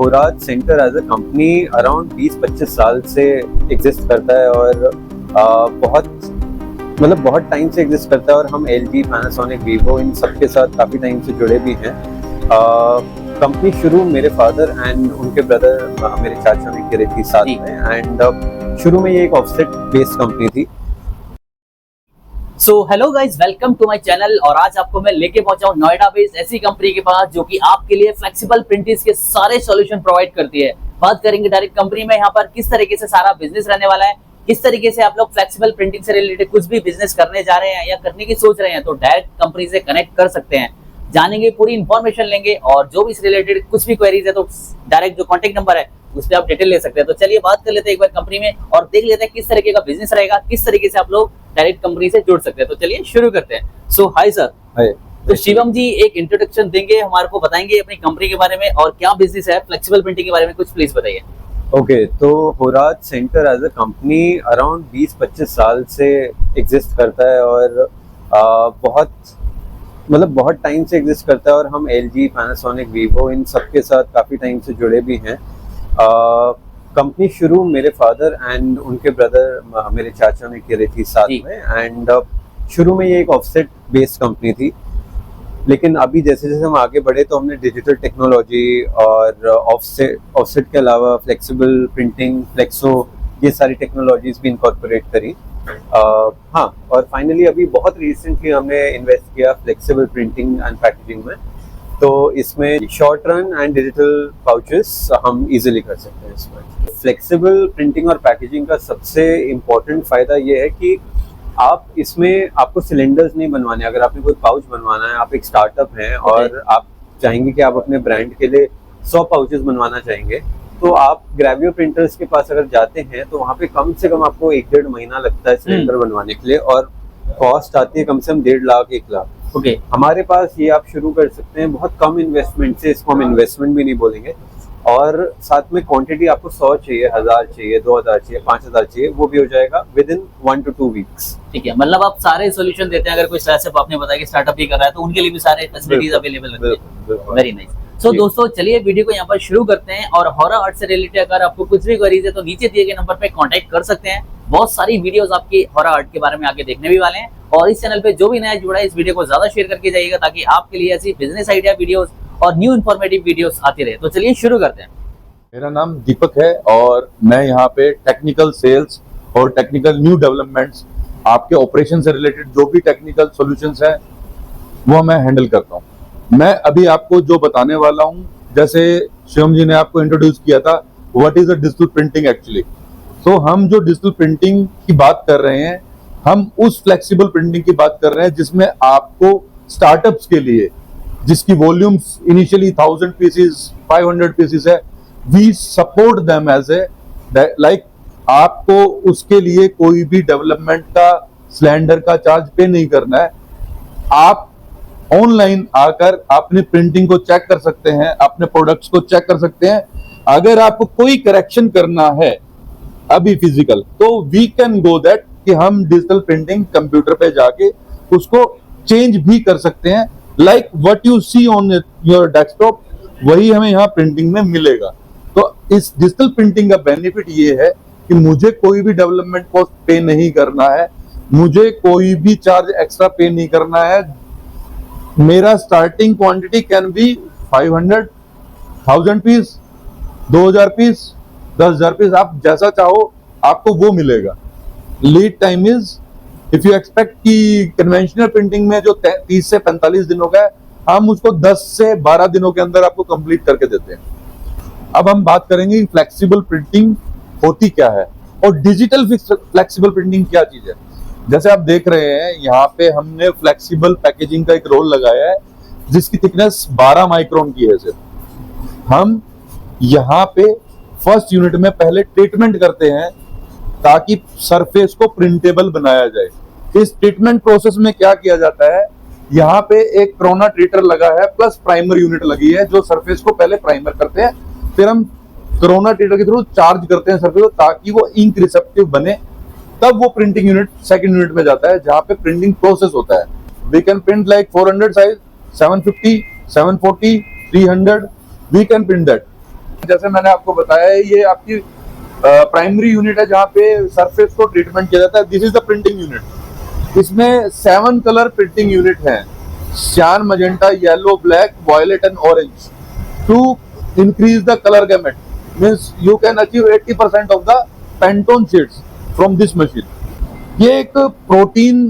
होराज centre as a company around 20-25 साल से exist करता है और बहुत टाइम से एग्जिस्ट करता है और हम LG, पैनासोनिक, वीवो इन सब के साथ काफ़ी टाइम से जुड़े भी हैं। कंपनी शुरू मेरे फादर एंड उनके ब्रदर मेरे चाचा ने करी थी साथ में एंड शुरू में ये एक ऑफसेट बेस्ड कंपनी थी। So hello guys, welcome to my channel. और आज आपको मैं लेके पहुंचा हूं नोएडा बेस्ड ऐसी कंपनी के पास जो कि आपके लिए फ्लेक्सिबल प्रिंटिंग के सारे सॉल्यूशन प्रोवाइड करती है। बात करेंगे डायरेक्ट कंपनी में यहाँ पर किस तरीके से सारा बिजनेस रहने वाला है, किस तरीके से आप लोग फ्लेक्सिबल प्रिंटिंग से रिलेटेड कुछ भी बिजनेस करने जा रहे हैं या करने की सोच रहे हैं तो डायरेक्ट कंपनी से कनेक्ट कर सकते हैं। जानेंगे, पूरी इन्फॉर्मेशन लेंगे और जो भी इस रिलेटेड कुछ भी क्वेरीज है तो डायरेक्ट जो कॉन्टेक्ट नंबर है उस पर आप डिटेल ले सकते हैं। तो चलिए बात कर लेते हैं एक बार कंपनी में और देख लेते हैं किस तरीके का बिजनेस रहेगा, किस तरीके से आप लोग डायरेक्ट कंपनी से जुड़ सकते हैं। तो चलिए शुरू करते हैं। सो हाय सर। हाय। तो शिवम जी एक इंट्रोडक्शन देंगे, हमारे को बताएंगे अपनी कंपनी के बारे में और क्या बिजनेस है, फ्लेक्सिबल प्रिंटिंग के बारे में कुछ प्लीज बताइए। ओके, तो होराज centre as a company around 20-25 साल से एग्जिस्ट करता है और बहुत टाइम से एग्जिस्ट करता है और हम LG, पैनासोनिक, वीवो इन सब के साथ काफ़ी टाइम से जुड़े भी हैं। कंपनी शुरू मेरे फादर एंड उनके ब्रदर मेरे चाचा ने करी थी साथ में एंड शुरू में ये एक ऑफसेट बेस्ड कंपनी थी, लेकिन अभी जैसे जैसे हम आगे बढ़े तो हमने डिजिटल टेक्नोलॉजी और ऑफसेट के अलावा फ्लेक्सिबल प्रिंटिंग, फ्लेक्सो, ये सारी टेक्नोलॉजीज भी इनकॉर्पोरेट करी। हाँ, और फाइनली अभी बहुत रिसेंटली हमने इन्वेस्ट किया फ्लेक्सिबल प्रिंटिंग एंड पैकेजिंग में, तो इसमें short run and digital pouches हम इजीली कर सकते हैं। इसमें फ्लेक्सिबल प्रिंटिंग और पैकेजिंग का सबसे इम्पोर्टेंट फ़ायदा ये है कि आप इसमें आपको सिलेंडर्स नहीं बनवाने। अगर आपने कोई पाउच बनवाना है, आप एक स्टार्टअप हैं और आप चाहेंगे कि आप अपने ब्रांड के लिए 100 पाउचेस बनवाना चाहेंगे, तो आप ग्रेवियो प्रिंटर्स के पास अगर जाते हैं तो वहाँ पे कम से कम आपको 1-1.5 महीना लगता है सिलेंडर बनवाने के लिए और कॉस्ट आती है कम से कम 1.5 लाख 1 लाख। ओके, हमारे पास ये आप शुरू कर सकते हैं बहुत कम इन्वेस्टमेंट से। इसको हम इन्वेस्टमेंट भी नहीं बोलेंगे, और साथ में क्वांटिटी आपको 100 चाहिए, 1000 चाहिए, 2000 चाहिए, 5000 चाहिए, वो भी हो जाएगा विद इन 1 to 2 वीक्स। ठीक है, मतलब आप सारे सॉल्यूशन देते हैं। अगर कोई स्टार्टअप आपने बताया कि स्टार्टअप ही कर रहा है तो उनके लिए भी सारे फैसिलिटीज अवेलेबल होते हैं। Very nice. सो दोस्तों चलिए वीडियो को यहाँ पर शुरू करते हैं और हॉरर आर्ट से रिलेटेड अगर आपको कुछ भी क्वेरीज है तो नीचे दिए गए नंबर पे कांटेक्ट कर सकते हैं। बहुत सारी वीडियोस आपकी हॉरर आर्ट के बारे में आगे देखने भी वाले हैं और इस चैनल पे जो भी नया जुड़ा है इस वीडियो को ज्यादा शेयर करके जाइएगा ताकि आपके लिए ऐसी बिजनेस आइडिया वीडियोस और न्यू इन्फॉर्मेटिव वीडियोस आती रहे। तो चलिए शुरू करते हैं। मेरा नाम दीपक है और मैं यहाँ पे टेक्निकल सेल्स और टेक्निकल न्यू डेवलपमेंट्स, आपके ऑपरेशन से रिलेटेड जो भी टेक्निकल सॉल्यूशंस हैं वो मैं हैंडल करता हूँ। मैं अभी आपको जो बताने वाला हूँ, जैसे शिवम जी ने आपको इंट्रोड्यूस किया था what is a digital printing actually. तो हम जो डिजिटल प्रिंटिंग की बात कर रहे हैं, हम उस फ्लेक्सिबल प्रिंटिंग की बात कर रहे हैं जिसमें आपको स्टार्टअप्स के लिए, जिसकी वॉल्यूम्स इनिशियली 1000 पीसेस 500 पीसेस है, we support them as a like. आपको उसके लिए कोई भी डेवलपमेंट का सिलेंडर का चार्ज पे नहीं करना है। आप ऑनलाइन आकर अपनी प्रिंटिंग को चेक कर सकते हैं, अपने प्रोडक्ट्स को चेक कर सकते हैं। अगर आपको कोई करेक्शन करना है अभी फिजिकल, तो वी कैन गो दैट कि हम डिजिटल प्रिंटिंग कंप्यूटर पे जाके उसको चेंज भी कर सकते हैं। Like what you see on your desktop, वही हमें यहाँ प्रिंटिंग में मिलेगा। तो इस डिजिटल प्रिंटिंग का बेनिफिट ये है कि मुझे कोई भी डेवलपमेंट कॉस्ट पे नहीं करना है, मुझे कोई भी चार्ज एक्स्ट्रा पे नहीं करना है। मेरा starting quantity can be 500, 1000 piece, 2000 piece, 10,000 piece, आप जैसा चाहो आपको वो मिलेगा। Lead time is, if you expect कि कन्वेंशनल प्रिंटिंग में जो 30 से 45 दिनों का है, हम उसको 10 से 12 दिनों के अंदर आपको कंप्लीट करके देते हैं। अब हम बात करेंगे फ्लेक्सिबल प्रिंटिंग होती क्या है और डिजिटल फ्लेक्सिबल प्रिंटिंग क्या चीज है। जैसे आप देख रहे हैं यहाँ पे हमने फ्लेक्सिबल पैकेजिंग का एक रोल लगाया है जिसकी थिकनेस 12 माइक्रोन की है। सिर्फ हम यहाँ पे फर्स्ट यूनिट में पहले ट्रीटमेंट करते हैं ताकि सरफेस को प्रिंटेबल बनाया जाए। इस ट्रीटमेंट प्रोसेस में क्या किया जाता है, यहाँ पे एक कोरोना ट्रीटर लगा है प्लस प्राइमर यूनिट लगी है जो सरफेस को पहले प्राइमर करते हैं, फिर हम कोरोना ट्रीटर के थ्रू चार्ज करते हैं सरफेस को ताकि वो इंक रिसेप्टिव बने। तब वो प्रिंटिंग यूनिट सेकंड यूनिट में जाता है जहाँ पे प्रिंटिंग प्रोसेस होता है। We can print like 400 size, 750, 740, 300, we can print that. जैसे मैंने आपको बताया ये आपकी प्राइमरी यूनिट है जहाँ पे सरफेस को ट्रीटमेंट किया जाता है। This is the printing unit. इसमें 7 कलर प्रिंटिंग यूनिट हैं, cyan, magenta, yellow, black, violet and orange. To increase the colour gamut means you can achieve 80% of the Pantone shades from this machine. ये एक protein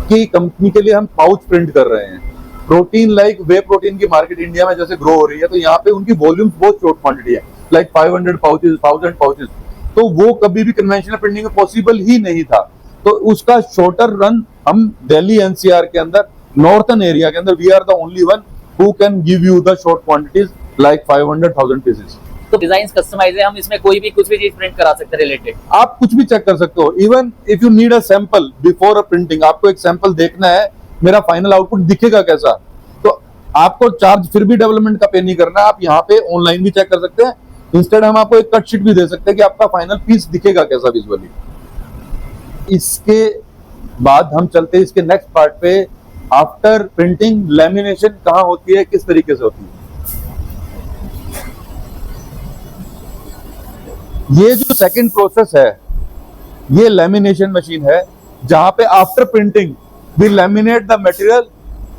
की company के लिए हम pouch print कर रहे हैं। प्रोटीन लाइक वे प्रोटीन की मार्केट इंडिया में जैसे ग्रो हो रही है, तो यहाँ पे उनकी वॉल्यूम्स बहुत शॉर्ट क्वांटिटी है, लाइक 500 पाउचेस, 1000 पाउचेस। तो वो कभी भी कन्वेंशनल प्रिंटिंग में पॉसिबल ही नहीं था। तो उसका शॉर्टर रन हम दिल्ली एनसीआर के अंदर, नॉर्थन एरिया के अंदर, we are the only one who can give you the short quantities like 500,000 pieces. तो डिजाइन कस्टमाइज है, हम इसमें कोई भी कुछ भी चीज प्रिंट करा सकते हैं रिलेटेड। आप कुछ भी चेक कर सकते हो। Even if you need a sample before a printing, आपको एक सैंपल देखना है मेरा फाइनल आउटपुट दिखेगा कैसा, तो आपको चार्ज फिर भी डेवलपमेंट का पे नहीं करना है। आप यहाँ पे ऑनलाइन भी चेक कर सकते हैं। इंस्टेड हम आपको एक कट शीट भी दे सकते हैं कि आपका फाइनल पीस दिखेगा कैसा विजुअली। इसके बाद हम चलते हैं इसके नेक्स्ट पार्ट पे। आफ्टर प्रिंटिंग लैमिनेशन कहाँ होती है, किस तरीके से होती है। ये जो सेकंड प्रोसेस है ये लैमिनेशन मशीन है, जहां पे after printing we laminate the material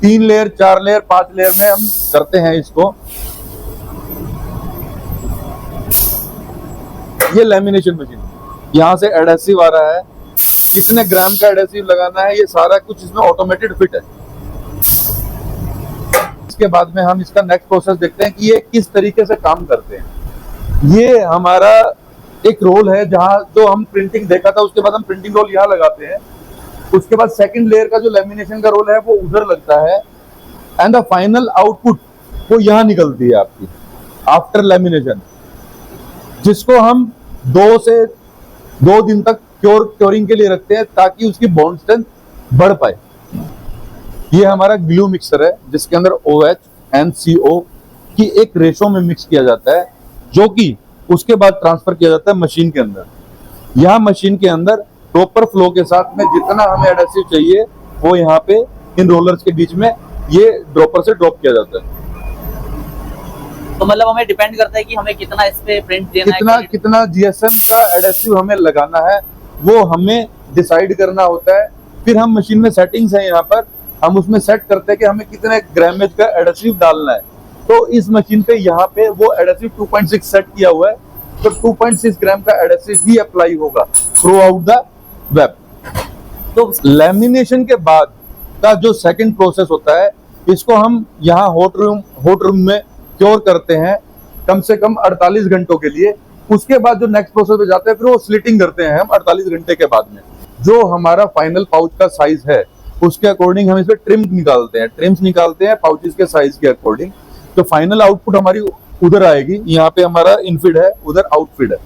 3 layer, 4 layer, 5 layer में हम करते हैं इसको। ये लैमिनेशन मशीन, यहां से एडेसिव आ रहा है, कितने ग्राम का एडेसिव लगाना है, ये सारा कुछ इसमें ऑटोमेटेड फिट है। इसके बाद में हम इसका नेक्स्ट प्रोसेस देखते हैं कि ये किस तरीके से काम करते हैं। ये हमारा एक रोल है जहां जो हम प्रिंटिंग देखा था, उसके बाद हम प्रिंटिंग रोल यहाँ लगाते हैं। उसके बाद सेकंड लेयर का जो लैमिनेशन का रोल है वो उधर लगता है, एंड द फाइनल आउटपुट वो यहाँ निकलती है आपकी आफ्टर लैमिनेशन, जिसको हम 2 दिन तक क्योरिंग के लिए रखते हैं ताकि उसकी बॉन्ड स्ट्रेंथ बढ़ पाए। ये हमारा ग्लू मिक्सर है जिसके अंदर OH एंड CO की एक रेशो में मिक्स किया जाता है, जो कि उसके बाद ट्रांसफर किया जाता है मशीन के अंदर। यहाँ मशीन के अंदर प्रॉपर फ्लो के साथ में जितना हमें एडेसिव चाहिए वो यहाँ पे इन रोलर्स के बीच में ये ड्रॉपर से ड्रॉप किया जाता है। तो मतलब हमें डिपेंड करता है कि हमें कितना इस पे प्रिंट देना है, कितना GSM का एडेसिव हमें लगाना है वो हमें डिसाइड करना होता है। फिर हम मशीन में सेटिंग्स है, यहाँ पर हम उसमें सेट करते हैं कि हमें कितने ग्रामेज का एडेसिव डालना है। तो इस मशीन पे यहाँ पे वो एडेसिव 2.6 सेट किया हुआ है, तो 2.6 ग्राम का एडेसिव ही अप्लाई होगा थ्रू आउट द वेब। तो लैमिनेशन के बाद का जो सेकंड प्रोसेस होता है, इसको हम यहाँ हॉट रूम में क्योर करते हैं कम से कम 48 घंटों के लिए। उसके बाद जो नेक्स्ट प्रोसेस पे जाते हैं फिर वो स्लिटिंग करते हैं हम 48 घंटे के बाद में। जो हमारा फाइनल पाउच का साइज है उसके अकॉर्डिंग हम इसमें ट्रिम्स निकालते हैं पाउचेस के साइज के अकॉर्डिंग। तो फाइनल आउटपुट हमारी उधर आएगी, यहाँ पे हमारा इनफिड है, उधर आउटफिड है।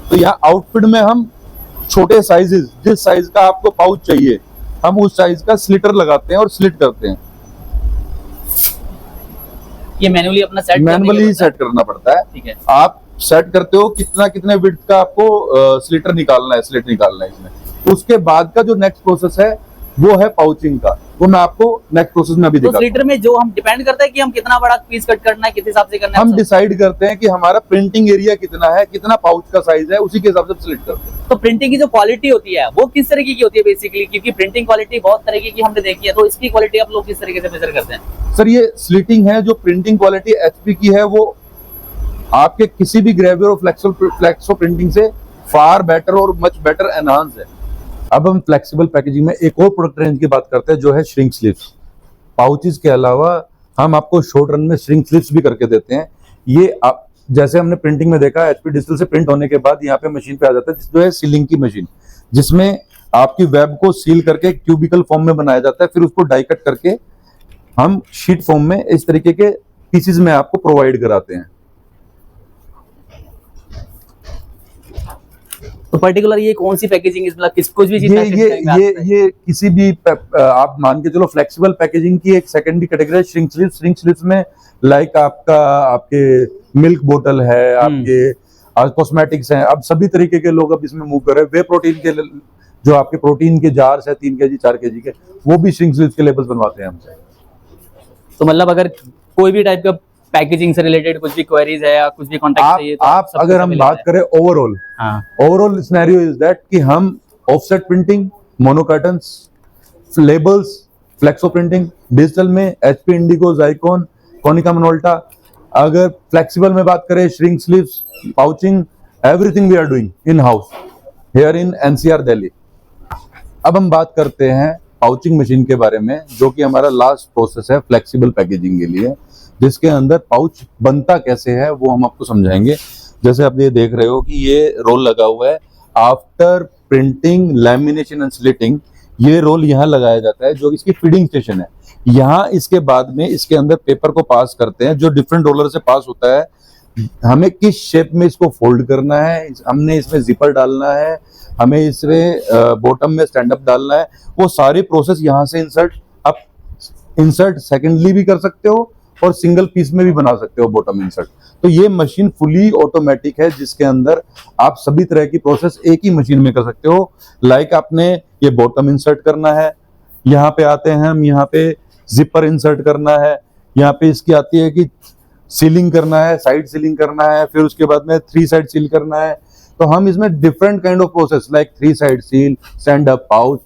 तो यहाँ आउटफिड में हम छोटे साइजेस, जिस साइज का आपको पाउच चाहिए हम उस साइज का स्लिटर लगाते हैं और स्लिट करते हैं। ये मैन्युअली अपना मैनुअली सेट करना पड़ता है। ठीक है, आप सेट करते हो कितने विड्थ का आपको स्लिटर निकालना है, स्लिट निकालना है इसमें। उसके बाद का जो नेक्स्ट प्रोसेस है वो है पाउचिंग का, वो मैं आपको नेक्स्ट प्रोसेस में अभी दिखाता हूं। स्लिटर में जो हम डिपेंड करता है कि हम कितना बड़ा पीस कट करना है, किस हिसाब से करना है, हम डिसाइड करते हैं कि हमारा प्रिंटिंग एरिया कितना है, कितना पाउच का साइज है, उसी के हिसाब से स्लिट करते हैं। तो प्रिंटिंग की जो क्वालिटी होती है वो किस तरीके की होती है बेसिकली, क्योंकि प्रिंटिंग क्वालिटी बहुत तरीके की हमने देखी है, तो इसकी क्वालिटी आप लोग किस तरीके से मेजर करते हैं? सर ये स्लिटिंग है, जो प्रिंटिंग क्वालिटी HP की है वो आपके किसी भी ग्रेवियर और फ्लेक्सो प्रिंटिंग से फार बेटर और मच बेटर एनहांस है। अब हम फ्लेक्सिबल पैकेजिंग में एक और प्रोडक्ट रेंज की बात करते हैं जो है श्रिंक स्लिप्स। पाउचेस के अलावा हम आपको शॉर्ट रन में श्रिंक स्लिप्स भी करके देते हैं। ये आप जैसे हमने प्रिंटिंग में देखा HP डिजिटल से प्रिंट होने के बाद यहाँ पे मशीन पे आ जाता है जो है सीलिंग की मशीन, जिसमें आपकी वेब को सील करके क्यूबिकल फॉर्म में बनाया जाता है। फिर उसको डाई कट करके हम शीट फॉर्म में इस तरीके के पीसेस में आपको प्रोवाइड कराते हैं। तो पर्टिकुलर ये कौन सी पैकेजिंग है, मतलब कुछ भी चीज ये किसी भी आप मान के चलो फ्लेक्सिबल पैकेजिंग की एक सेकेंडरी कैटेगरी है श्रिंक स्लिप्स। श्रिंक स्लिप्स में लाइक आपके मिल्क बोतल है, आपके कॉस्मेटिक्स हैं, अब सभी तरीके के लोग अब इसमें मूव कर रहे हैं। वे प्रोटीन के जो आपके प्रोटीन के जार्स है 3 kg 4 kg के, वो भी श्रिंक स्लिप्स के लेबल्स बनवाते हैं हमसे। तो मतलब अगर कोई भी टाइप का पैकेजिंग से रिलेटेड कुछ भी क्वेरीज है या कुछ भी कॉन्टेक्ट चाहिए तो आप सब अगर कुछ हम available बात करें ओवरऑल, हाँ ओवरऑल सिनेरियो इज दैट कि हम offset printing, monocartons, labels, flexo printing, digital में HP Indigo, Xeikon, Konica Minolta, अगर फ्लेक्सिबल में बात करें shrink sleeves, pouching, everything we are doing in house here in NCR Delhi. अब हम बात करते हैं पाउचिंग मशीन के बारे में, जो कि हमारा लास्ट प्रोसेस है फ्लेक्सिबल पैकेजिंग के लिए, जिसके अंदर पाउच बनता कैसे है वो हम आपको समझाएंगे। जैसे आप ये देख रहे हो कि ये रोल लगा हुआ है, after printing, lamination and slitting, ये रोल यहाँ लगाया जाता है जो इसकी फीडिंग स्टेशन है। यहाँ इसके बाद में इसके अंदर पेपर को पास करते हैं, जो डिफरेंट रोलर से पास होता है। हमें किस शेप में इसको फोल्ड करना है, हमने इसमें जिपर डालना है, हमें इसमें बॉटम में स्टैंड अप डालना है, वो सारी प्रोसेस यहाँ से इंसर्ट सेकेंडली भी कर सकते हो और सिंगल पीस में भी बना सकते हो बॉटम इंसर्ट। तो ये मशीन फुली ऑटोमेटिक है, जिसके अंदर आप सभी तरह की प्रोसेस एक ही मशीन में कर सकते हो। लाइक आपने ये बॉटम इंसर्ट करना है, यहाँ पे आते हैं हम, यहाँ पे जिपर इंसर्ट करना है, यहाँ पे इसकी आती है कि सीलिंग करना है, साइड सीलिंग करना है, फिर उसके बाद में 3 साइड सील करना है। तो हम इसमें different kind of process like 3 side seal, stand up pouch,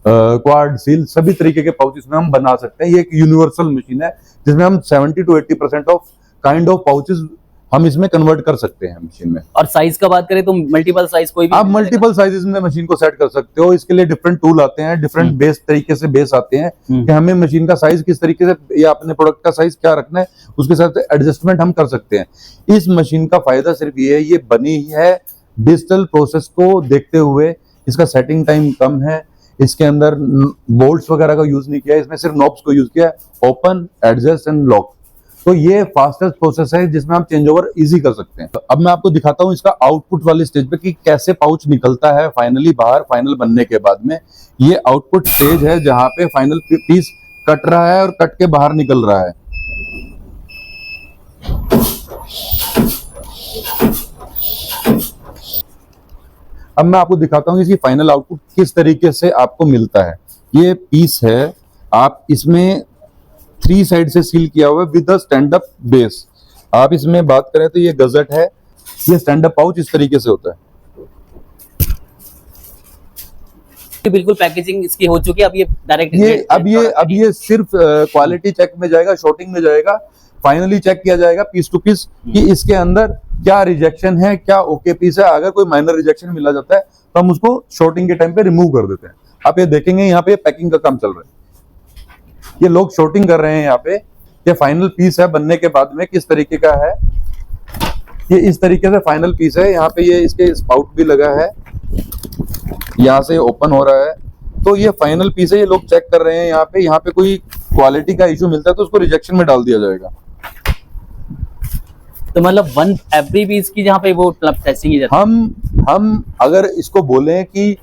quad seal, सभी तरीके के पाउच इसमें हम बना सकते हैं। ये एक यूनिवर्सल मशीन है जिसमें हम 70 to 80% of kind of pouches हम इसमें कन्वर्ट कर सकते हैं मशीन में। और साइज का बात करें तो मल्टीपल साइज कोई भी आप मल्टीपल साइजेस में मशीन को सेट कर सकते हो। इसके लिए डिफरेंट टूल आते हैं, डिफरेंट बेस तरीके से बेस आते हैं कि हमें मशीन का साइज किस तरीके से या अपने प्रोडक्ट का साइज क्या रखना है, उसके साथ एडजस्टमेंट हम कर सकते हैं। इस मशीन का फायदा सिर्फ ये है, ये बनी है डिजिटल प्रोसेस को देखते हुए, इसका सेटिंग टाइम कम है, इसके अंदर बोल्ट्स वगैरह का यूज नहीं किया है, इसमें सिर्फ नॉब्स को यूज किया है, ओपन, एडजस्ट एंड लॉक। तो ये फास्टेस्ट प्रोसेस है जिसमें हम चेंज ओवर इजी कर सकते हैं। तो अब मैं आपको दिखाता हूँ इसका आउटपुट वाली स्टेज पे कि कैसे पाउच निकलता है फाइनली बाहर, फाइनल बनने के बाद में। ये आउटपुट स्टेज है जहां पे फाइनल पीस कट रहा है और कट के बाहर निकल रहा है। अब मैं आपको दिखाता हूँ इसकी फाइनल आउटपुट किस तरीके से आपको मिलता है। ये पीस है, आप इसमें 3 साइड से सील किया हुआ है with the stand up base. आप इसमें बात करें तो ये गजट है, ये स्टैंड अप पाउच इस तरीके से होता है। बिल्कुल पैकेजिंग इसकी हो चुकी है। अब ये डायरेक्ट अब ये सिर्फ क्वालिटी चेक में जाएगा, शॉर्टिंग में जाएगा, फाइनली चेक किया जाएगा पीस टू पीस कि इसके अंदर क्या रिजेक्शन है, क्या ओके पीस है। अगर कोई माइनर रिजेक्शन मिला जाता है तो हम उसको शॉर्टिंग के टाइम पे रिमूव कर देते हैं। आप ये देखेंगे यहाँ पे पैकिंग का काम चल रहा है, ये लोग शॉर्टिंग कर रहे हैं। यहाँ पे ये फाइनल पीस है बनने के बाद में किस तरीके का है, ये इस तरीके से फाइनल पीस है। यहाँ पे ये इसके स्पाउट भी लगा है, यहाँ से ओपन हो रहा है। तो ये फाइनल पीस है, ये लोग चेक कर रहे हैं। यहाँ पे कोई क्वालिटी का इशू मिलता है तो उसको रिजेक्शन में डाल दिया जाएगा। तो मतलब वन एवरी पीस की जहाँ पे वो टेस्टिंग की जाती है। हम अगर इसको बोलें कि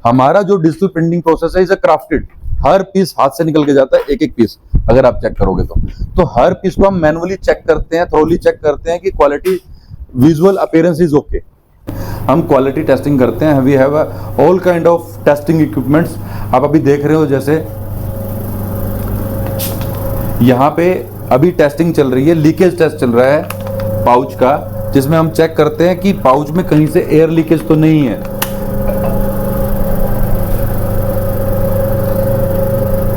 हमारा जो डिजिटल प्रिंटिंग प्रोसेस है इसे क्राफ्टेड, हर पीस हाथ से निकल के जाता है, एक एक पीस अगर आप चेक करोगे तो हर पीस को हम मैनुअली चेक करते हैं, थोरोली चेक करते हैं कि quality, visual appearance is okay. हम क्वालिटी टेस्टिंग करते हैं। We have all kind of testing equipments. आप अभी देख रहे हो जैसे यहाँ पे अभी टेस्टिंग चल रही है, लीकेज टेस्ट चल रहा है पाउच का, जिसमें हम चेक करते हैं कि पाउच में कहीं से एयर लीकेज तो नहीं है।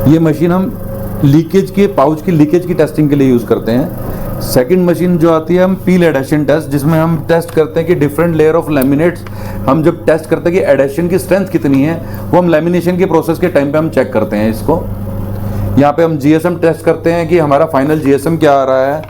ये मशीन हम लीकेज के, पाउच की लीकेज की टेस्टिंग के लिए यूज करते हैं। सेकंड मशीन जो आती है हम पील एडेशन टेस्ट, जिसमें हम टेस्ट करते हैं कि डिफरेंट लेयर ऑफ लैमिनेट्स, हम जब टेस्ट करते हैं कि एडेशन की स्ट्रेंथ कितनी है, वो हम लैमिनेशन के प्रोसेस के टाइम पे हम चेक करते हैं इसको। यहाँ पे हम जीएसएम टेस्ट करते हैं कि हमारा फाइनल जीएसएम क्या आ रहा है।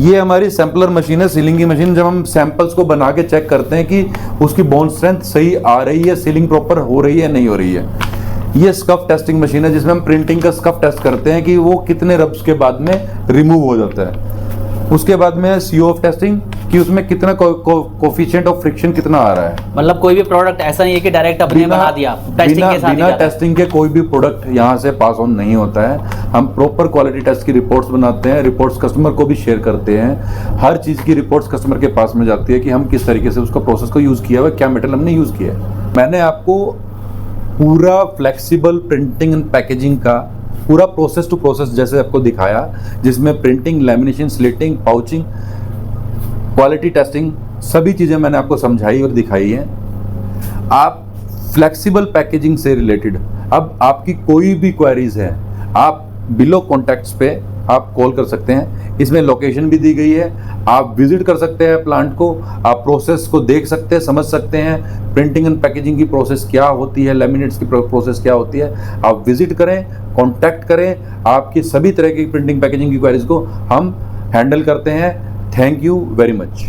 ये हमारी सैम्पलर मशीन है, सीलिंग की मशीन। जब हम सैंपल्स को बना के चेक करते हैं कि उसकी बोन स्ट्रेंथ सही आ रही है, सीलिंग प्रॉपर हो रही है नहीं हो रही है। ये स्कफ टेस्टिंग मशीन है जिसमें हम प्रिंटिंग का स्कफ टेस्ट करते हैं कि वो कितने रब्स के बाद में रिमूव हो जाता है। उसके बाद में सीओ ऑफ टेस्टिंग कि उसमें कितना कोफिशिएंट ऑफ फ्रिक्शन कितना आ रहा है। मतलब कोई भी प्रोडक्ट ऐसा नहीं है कि डायरेक्ट अपने बना दिया, टेस्टिंग के साथ बिना टेस्टिंग के कोई भी प्रोडक्ट यहाँ से पास ऑन नहीं होता है। हम प्रॉपर क्वालिटी टेस्ट की रिपोर्ट्स बनाते हैं, रिपोर्ट्स कस्टमर को भी शेयर करते हैं। हर चीज़ की रिपोर्ट्स कस्टमर के पास में जाती है कि हम किस तरीके से उसका प्रोसेस को यूज़ किया हुआ है, क्या मटेरियल हमने यूज़ किया है। मैंने आपको पूरा फ्लेक्सिबल प्रिंटिंग एंड पैकेजिंग का पूरा प्रोसेस टू प्रोसेस जैसे आपको दिखाया, जिसमें printing, lamination, slitting, pouching, quality testing, सभी चीज़ें मैंने आपको समझाई और दिखाई हैं। आप फ्लेक्सिबल पैकेजिंग से रिलेटेड अब आपकी कोई भी क्वेरीज है, आप बिलो कॉन्टैक्ट्स पे आप कॉल कर सकते हैं। इसमें लोकेशन भी दी गई है, आप विजिट कर सकते हैं प्लांट को, आप प्रोसेस को देख सकते हैं, समझ सकते हैं प्रिंटिंग एंड पैकेजिंग की प्रोसेस क्या होती है, लैमिनेट्स की प्रोसेस क्या होती है। आप विजिट करें, कॉन्टैक्ट करें, आपकी सभी तरह की प्रिंटिंग पैकेजिंग की क्वेरीज को हम हैंडल करते हैं। Thank you very much.